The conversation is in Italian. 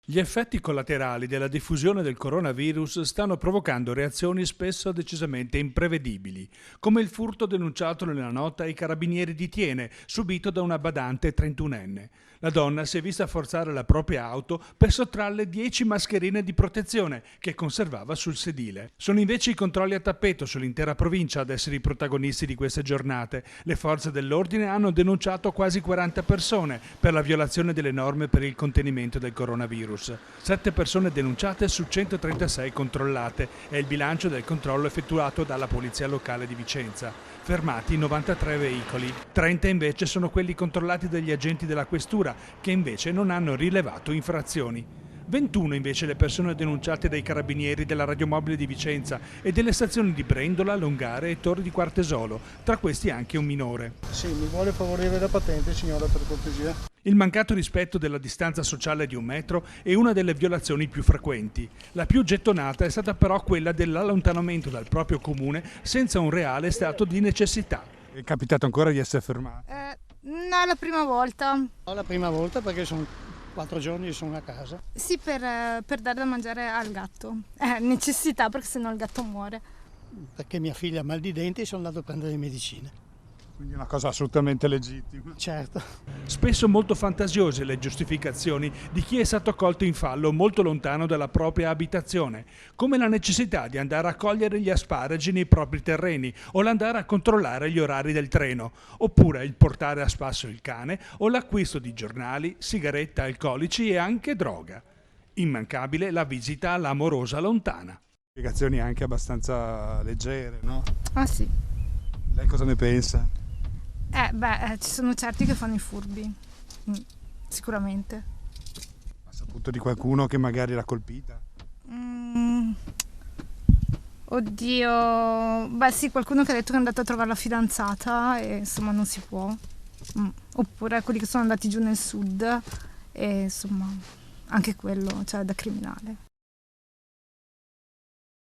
Gli effetti collaterali della diffusione del coronavirus stanno provocando reazioni spesso decisamente imprevedibili, come il furto denunciato nella notte ai carabinieri di Thiene, subito da una badante 31enne. La donna si è vista forzare la propria auto per sottrarle 10 mascherine di protezione che conservava sul sedile. Sono invece i controlli a tappeto sull'intera provincia ad essere i protagonisti di queste giornate. Le forze dell'ordine hanno denunciato quasi 40 persone per la violazione delle norme per il contenimento del coronavirus. 7 persone denunciate su 136 controllate è il bilancio del controllo effettuato dalla Polizia Locale di Vicenza. Fermati 93 veicoli, 30 invece sono quelli controllati dagli agenti della Questura, che invece non hanno rilevato infrazioni. 21 invece le persone denunciate dai carabinieri della radiomobile di Vicenza e delle stazioni di Brendola, Longare e Torri di Quartesolo, tra questi anche un minore. Sì, mi vuole favorire la patente, signora, per cortesia. Il mancato rispetto della distanza sociale di 1 metro è una delle violazioni più frequenti. La più gettonata è stata però quella dell'allontanamento dal proprio comune senza un reale stato di necessità. È capitato ancora di essere fermati? No, è la prima volta. No, la prima volta perché sono 4 giorni che sono a casa. Sì, per dare da mangiare al gatto. Necessità, perché sennò il gatto muore. Perché mia figlia ha mal di denti e sono andato a prendere le medicine. Quindi è una cosa assolutamente legittima. Certo. Spesso molto fantasiose le giustificazioni di chi è stato colto in fallo molto lontano dalla propria abitazione, come la necessità di andare a cogliere gli asparagi nei propri terreni o l'andare a controllare gli orari del treno, oppure il portare a spasso il cane o l'acquisto di giornali, sigarette, alcolici e anche droga. Immancabile la visita all'amorosa lontana. Spiegazioni anche abbastanza leggere, no? Ah sì. Lei cosa ne pensa? Ci sono certi che fanno i furbi. Sicuramente. Ha saputo di qualcuno che magari l'ha colpita? Oddio, sì, qualcuno che ha detto che è andato a trovare la fidanzata e insomma non si può. Oppure quelli che sono andati giù nel sud e insomma anche quello, cioè da criminale.